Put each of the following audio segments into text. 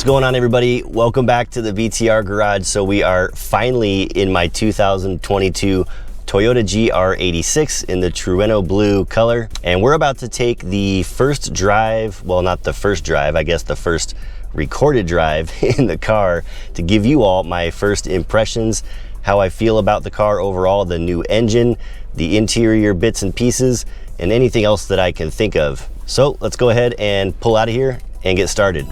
What's going on, everybody? Welcome back to the VTR Garage. So we are finally in my 2022 Toyota GR86 in the Trueno blue color, and we're about to take the first drive, well, not the first drive, I guess the first recorded drive in the car to give you all my first impressions, how I feel about the car overall, the new engine, the interior bits and pieces, and anything else that I can think of. So let's go ahead and pull out of here and get started.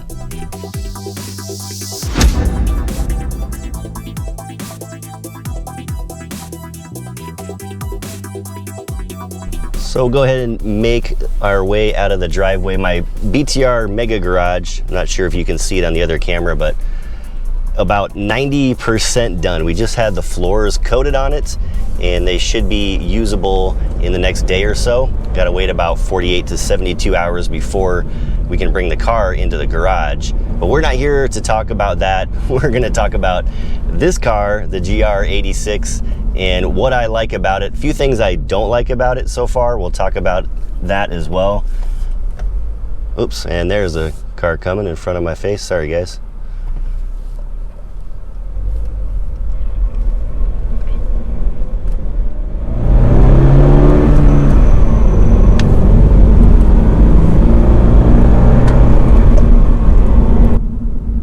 So we'll go ahead and make our way out of the driveway. My BTR Mega Garage, I'm not sure if you can see it on the other camera, but about 90% done. We just had the floors coated on it, and they should be usable in the next day or so. Got to wait about 48 to 72 hours before we can bring the car into the garage. But we're not here to talk about that. We're going to talk about this car, the GR86, and what I like about it. A few things I don't like about it so far. We'll talk about that as well. Oops, and there's a car coming in front of my face. Sorry, guys.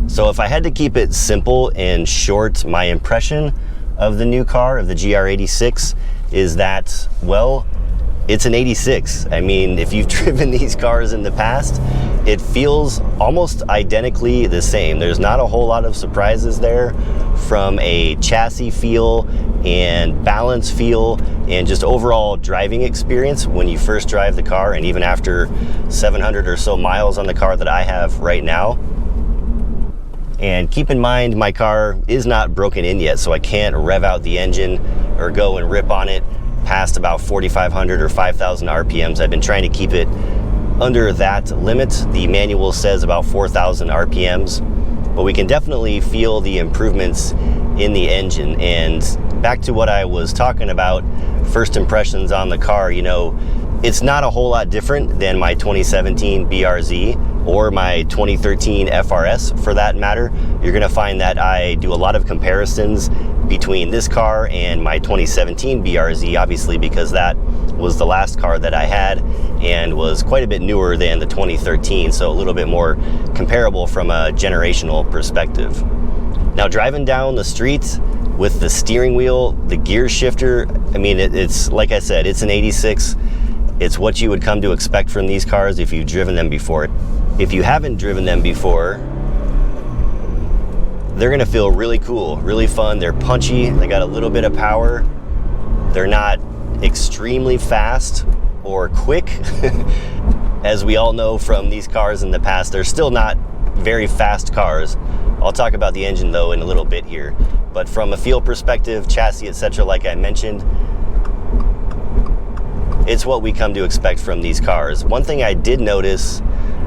So if I had to keep it simple and short, my impression of the new car, of the GR86, is that, well, it's an 86. I mean, if you've driven these cars in the past, it feels almost identically the same. There's not a whole lot of surprises there from a chassis feel and balance feel and just overall driving experience when you first drive the car, and even after 700 or so miles on the car that I have right now. And keep in mind, my car is not broken in yet, so I can't rev out the engine or go and rip on it past about 4,500 or 5,000 RPMs. I've been trying to keep it under that limit. The manual says about 4,000 RPMs, but we can definitely feel the improvements in the engine. And back to what I was talking about, first impressions on the car, you know, it's not a whole lot different than my 2017 BRZ or my 2013 FRS for that matter. You're gonna find that I do a lot of comparisons between this car and my 2017 BRZ, obviously because that was the last car that I had and was quite a bit newer than the 2013, so a little bit more comparable from a generational perspective. Now, driving down the street with the steering wheel, the gear shifter, I mean, it's like I said, it's an 86. It's what you would come to expect from these cars if you've driven them before. If you haven't driven them before, they're gonna feel really cool, really fun. They're punchy, they got a little bit of power. They're not extremely fast or quick. As we all know from these cars in the past, they're still not very fast cars. I'll talk about the engine though in a little bit here. But from a feel perspective, chassis, etc., like I mentioned, it's what we come to expect from these cars. One thing I did notice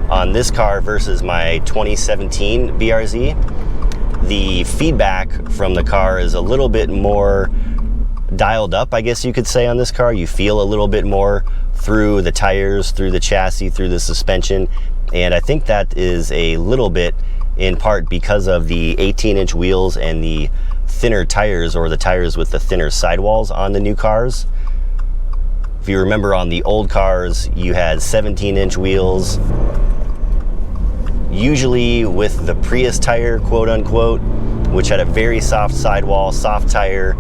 on this car versus my 2017 BRZ, the feedback from the car is a little bit more dialed up, I guess you could say, on this car. You feel a little bit more through the tires, through the chassis, through the suspension, and I think that is a little bit in part because of the 18-inch wheels and the thinner tires, or the tires with the thinner sidewalls on the new cars. If you remember, on the old cars, you had 17-inch wheels, usually with the Prius tire, quote unquote, which had a very soft sidewall, soft tire,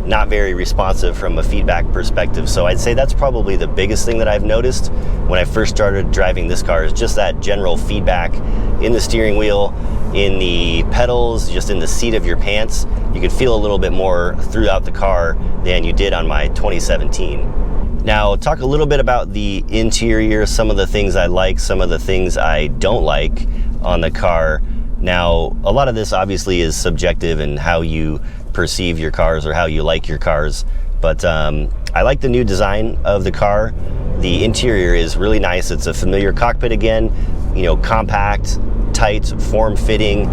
not very responsive from a feedback perspective. So I'd say that's probably the biggest thing that I've noticed when I first started driving this car, is just that general feedback in the steering wheel, in the pedals, just in the seat of your pants. You could feel a little bit more throughout the car than you did on my 2017. Now, talk a little bit about the interior, some of the things I like, some of the things I don't like on the car. Now, a lot of this obviously is subjective in how you perceive your cars or how you like your cars, but I like the new design of the car. The interior is really nice. It's a familiar cockpit again, you know, compact, tight, form-fitting.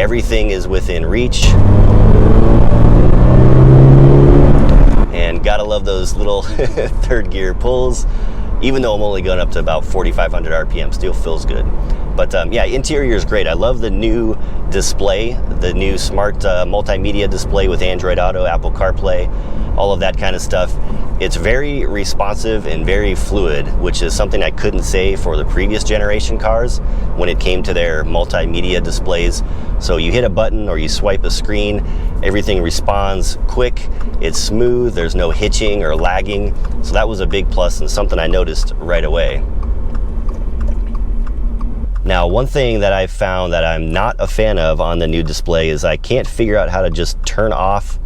Everything is within reach. And gotta love those little third gear pulls. Even though I'm only going up to about 4,500 RPM, still feels good. But yeah, interior is great. I love the new display, the new smart multimedia display with Android Auto, Apple CarPlay, all of that kind of stuff. It's very responsive and very fluid, which is something I couldn't say for the previous generation cars when it came to their multimedia displays. So you hit a button or you swipe a screen, everything responds quick, it's smooth, there's no hitching or lagging. So that was a big plus and something I noticed right away. Now, one thing that I found that I'm not a fan of on the new display is I can't figure out how to just turn off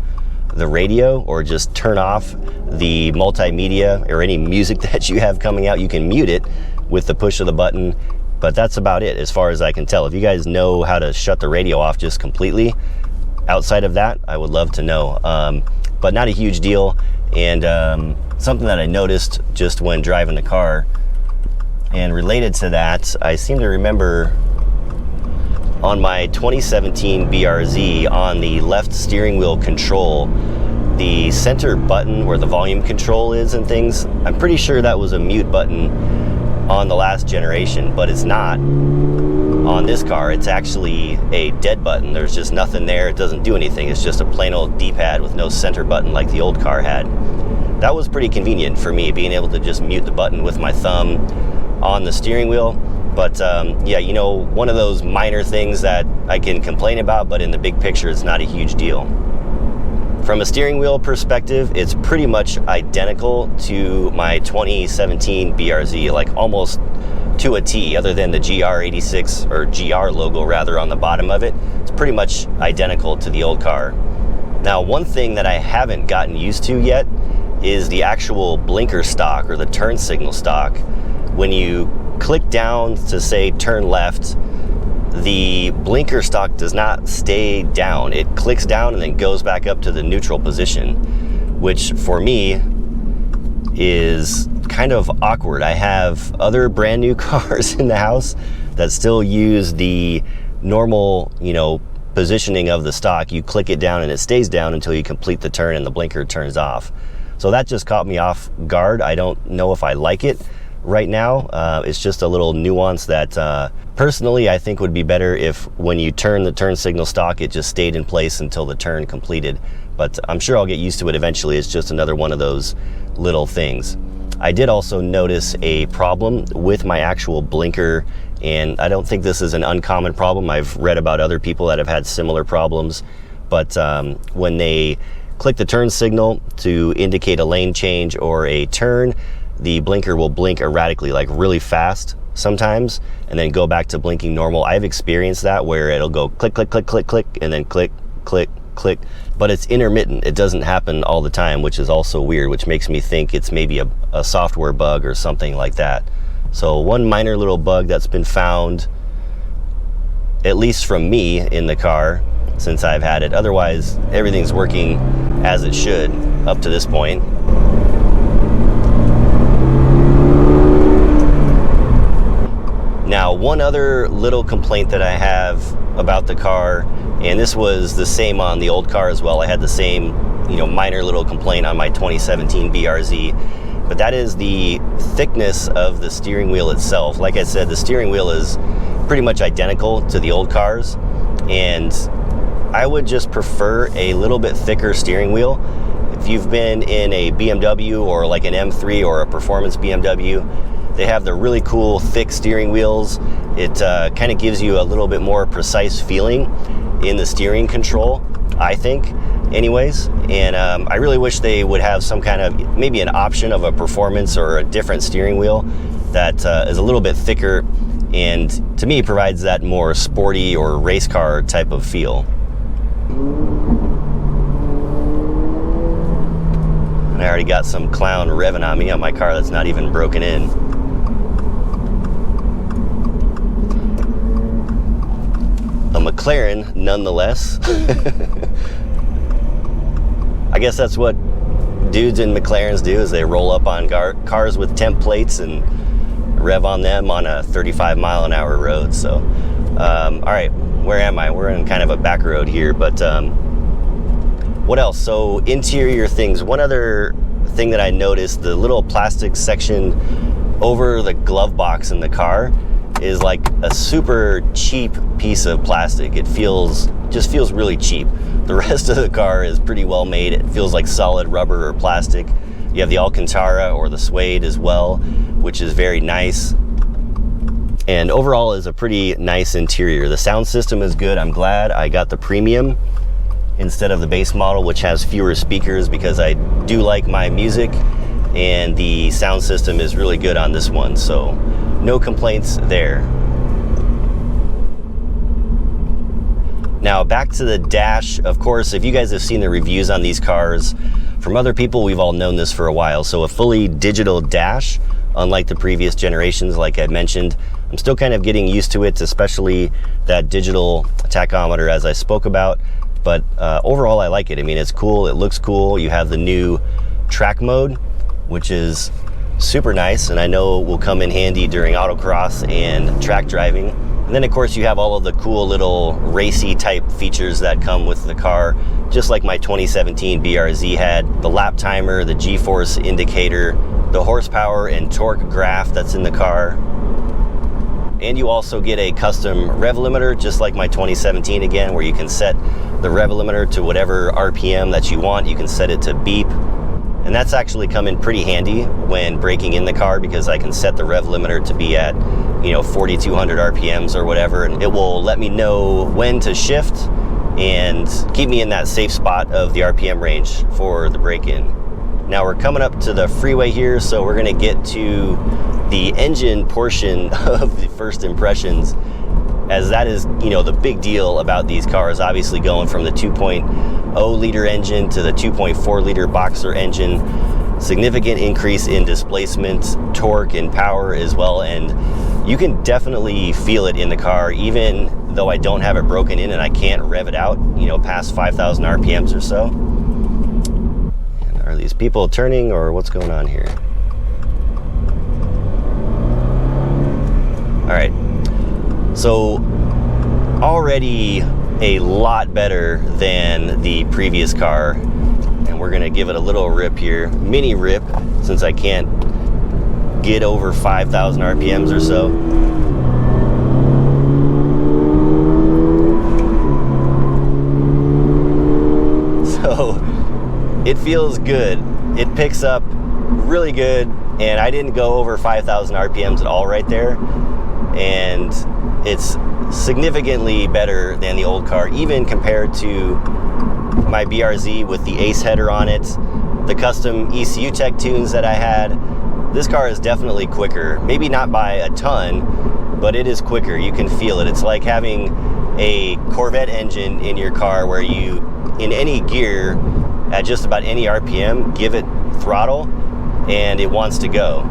the radio or just turn off the multimedia or any music that you have coming out. You can mute it with the push of the button, but that's about it as far as I can tell. If you guys know how to shut the radio off just completely outside of that, I would love to know. But not a huge deal, and something that I noticed just when driving the car. And related to that, I seem to remember on my 2017 BRZ, on the left steering wheel control, the center button where the volume control is and things, I'm pretty sure that was a mute button on the last generation, but it's not on this car. It's actually a dead button. There's just nothing there. It doesn't do anything. It's just a plain old D-pad with no center button like the old car had. That was pretty convenient for me, being able to just mute the button with my thumb on the steering wheel. But yeah, you know, one of those minor things that I can complain about, but in the big picture, it's not a huge deal. From a steering wheel perspective, it's pretty much identical to my 2017 BRZ, like almost to a T, other than the GR86 or GR logo rather on the bottom of it. It's pretty much identical to the old car. Now, one thing that I haven't gotten used to yet is the actual blinker stock or the turn signal stock. When you click down to say turn left, the blinker stock does not stay down. It clicks down and then goes back up to the neutral position, which for me is kind of awkward. I have other brand new cars in the house that still use the normal, you know, positioning of the stock. You click it down and it stays down until you complete the turn and the blinker turns off. So that just caught me off guard. I don't know if I like it right now. It's just a little nuance that personally I think would be better if when you turn the turn signal stock, it just stayed in place until the turn completed. But I'm sure I'll get used to it eventually. It's just another one of those little things. I did also notice a problem with my actual blinker, and I don't think this is an uncommon problem. I've read about other people that have had similar problems, but when they click the turn signal to indicate a lane change or a turn, the blinker will blink erratically, like really fast sometimes, and then go back to blinking normal. I've experienced that where it'll go click, click, click, click, click, and then click, click, click, but it's intermittent. It doesn't happen all the time, which is also weird, which makes me think it's maybe a software bug or something like that. So one minor little bug that's been found, at least from me in the car since I've had it. Otherwise, everything's working as it should up to this point. Now, one other little complaint that I have about the car, and this was the same on the old car as well. I had the same, you know, minor little complaint on my 2017 BRZ, but that is the thickness of the steering wheel itself. Like I said, the steering wheel is pretty much identical to the old cars, and I would just prefer a little bit thicker steering wheel. If you've been in a BMW or like an M3 or a performance BMW, they have the really cool thick steering wheels. It kind of gives you a little bit more precise feeling in the steering control, I think, anyways. And I really wish they would have some kind of, maybe an option of a performance or a different steering wheel that is a little bit thicker and to me provides that more sporty or race car type of feel. And I already got some clown revving on me on my car that's not even broken in. A McLaren, nonetheless. I guess that's what dudes in McLarens do, is they roll up on cars with temp plates and rev on them on a 35-mile-an-hour road. So, all right, where am I? We're in kind of a back road here, but what else? So, interior things. One other thing that I noticed, the little plastic section over the glove box in the car, is like a super cheap piece of plastic. It just feels really cheap. The rest of the car is pretty well made. It feels like solid rubber or plastic. You have the Alcantara or the suede as well, which is very nice. And overall is a pretty nice interior. The sound system is good. I'm glad I got the premium instead of the base model, which has fewer speakers, because I do like my music, and the sound system is really good on this one, so no complaints there. Now back to the dash. Of course, if you guys have seen the reviews on these cars from other people, we've all known this for a while. So a fully digital dash, unlike the previous generations, like I mentioned. I'm still kind of getting used to it, especially that digital tachometer as I spoke about. But overall, I like it. I mean, it's cool. It looks cool. You have the new track mode, which is super nice, and I know will come in handy during autocross and track driving. And then, of course, you have all of the cool little racy type features that come with the car, just like my 2017 BRZ had. The lap timer, the G-force indicator, the horsepower and torque graph that's in the car. And you also get a custom rev limiter, just like my 2017 again, where you can set the rev limiter to whatever RPM that you want. You can set it to beep. And that's actually come in pretty handy when braking in the car, because I can set the rev limiter to be at, 4,200 RPMs or whatever, and it will let me know when to shift and keep me in that safe spot of the RPM range for the break-in. Now we're coming up to the freeway here, so we're gonna get to the engine portion of the first impressions, as that is, the big deal about these cars. Obviously going from the 2.0 liter engine to the 2.4 liter boxer engine, significant increase in displacement, torque, and power as well, and you can definitely feel it in the car, even though I don't have it broken in and I can't rev it out, past 5,000 RPMs or so. And are these people turning, or what's going on here? All right, so already a lot better than the previous car, and we're gonna give it a little rip here, mini rip, since I can't get over 5,000 RPMs or so. So it feels good. It picks up really good, and I didn't go over 5,000 RPMs at all right there. And it's significantly better than the old car, even compared to my BRZ with the Ace header on it, the custom ECU Tech tunes that I had. This car is definitely quicker. Maybe not by a ton, but it is quicker. You can feel it. It's like having a Corvette engine in your car, where you, in any gear, at just about any RPM, give it throttle and it wants to go.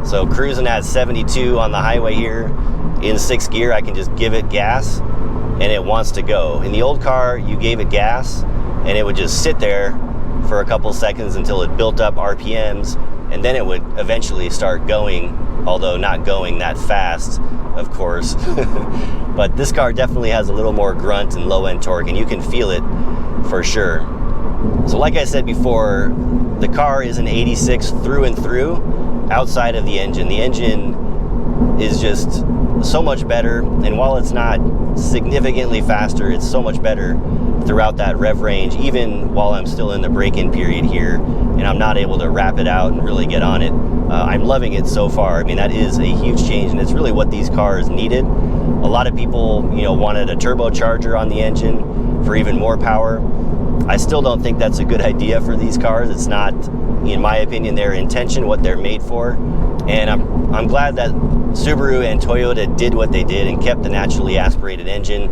So cruising at 72 on the highway here in 6th gear, I can just give it gas and it wants to go. In the old car, you gave it gas and it would just sit there for a couple seconds until it built up RPMs, and then it would eventually start going, although not going that fast, of course. But this car definitely has a little more grunt and low-end torque, and you can feel it for sure. So like I said before, the car is an 86 through and through, outside of the engine. The engine is just so much better, and while it's not significantly faster, it's so much better throughout that rev range, even while I'm still in the break-in period here and I'm not able to wrap it out and really get on it. I'm loving it so far. I mean, that is a huge change, and it's really what these cars needed. A lot of people, wanted a turbocharger on the engine for even more power. I still don't think that's a good idea for these cars. It's not, in my opinion, their intention, what they're made for. And I'm glad that Subaru and Toyota did what they did and kept the naturally aspirated engine,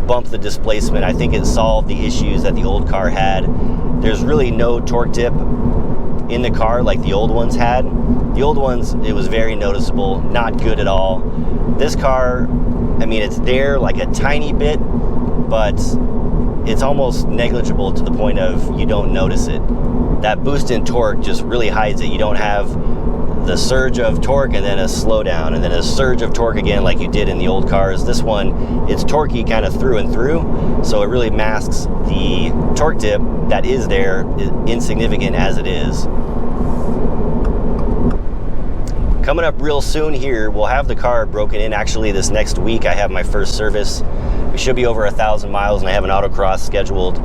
bumped the displacement. I think it solved the issues that the old car had. There's really no torque dip in the car like the old ones had. The old ones, it was very noticeable, not good at all. This car, I mean, it's there like a tiny bit, but it's almost negligible to the point of you don't notice it. That boost in torque just really hides it. You don't have the surge of torque and then a slowdown and then a surge of torque again like you did in the old cars. This one, it's torquey kind of through and through, so it really masks the torque dip that is there, insignificant as it is. coming up real soon here, we'll have the car broken in. Actually, this next week I have my first service. We should be over 1,000 miles, and I have an autocross scheduled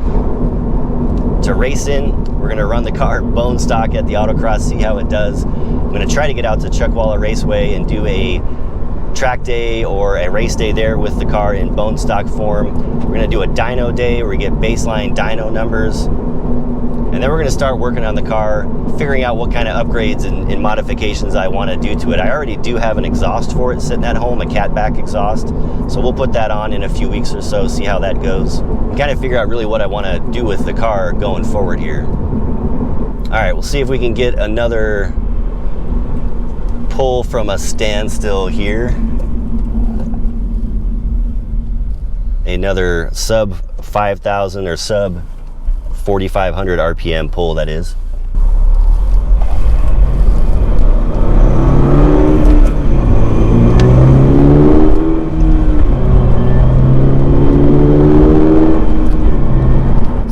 to race in. We're gonna run the car bone stock at the autocross, see how it does. I'm gonna try to get out to Chuckwalla Raceway and do a track day or a race day there with the car in bone stock form. We're gonna do a dyno day where we get baseline dyno numbers. And then we're gonna start working on the car, figuring out what kind of upgrades and modifications I wanna do to it. I already do have an exhaust for it sitting at home, a catback exhaust. So we'll put that on in a few weeks or so, see how that goes. And kind of figure out really what I wanna do with the car going forward here. All right, we'll see if we can get another pull from a standstill here. Another sub 5,000 or sub 4,500 RPM pull, that is.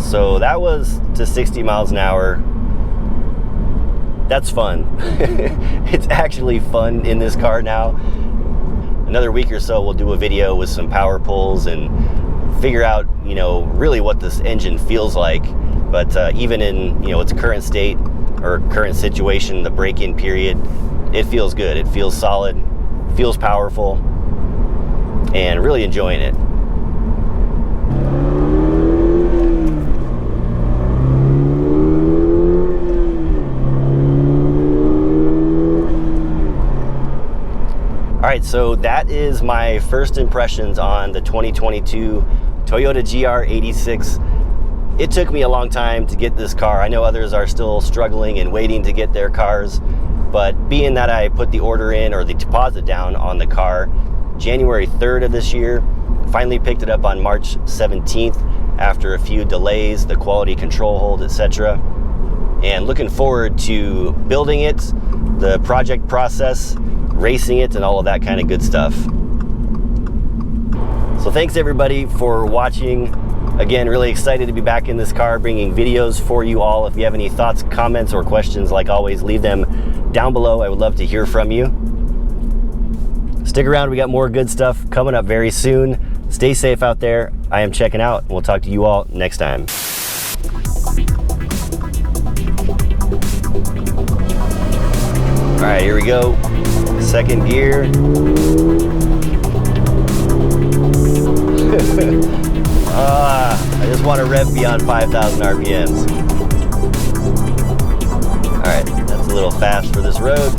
So that was to 60 miles an hour. That's fun. It's actually fun in this car now. Another week or so we'll do a video with some power pulls and figure out, you know, really what this engine feels like. But even in, you know, its current state or current situation, the break-in period, it feels good. It feels solid, feels powerful, and really enjoying it. All right, so that is my first impressions on the 2022 Toyota GR86. It took me a long time to get this car. I know others are still struggling and waiting to get their cars, but being that I put the order in or the deposit down on the car January 3rd of this year, finally picked it up on March 17th after a few delays, the quality control hold, etc. And looking forward to building it, the project process, racing it, and all of that kind of good stuff. So thanks everybody for watching. Again, really excited to be back in this car bringing videos for you all. If you have any thoughts, comments, or questions, like always, leave them down below. I would love to hear from you. Stick around, we got more good stuff coming up very soon. Stay safe out there. I am checking out, and we'll talk to you all next time. All right, here we go. Second gear. I just want to rev beyond 5,000 RPMs. All right, that's a little fast for this road.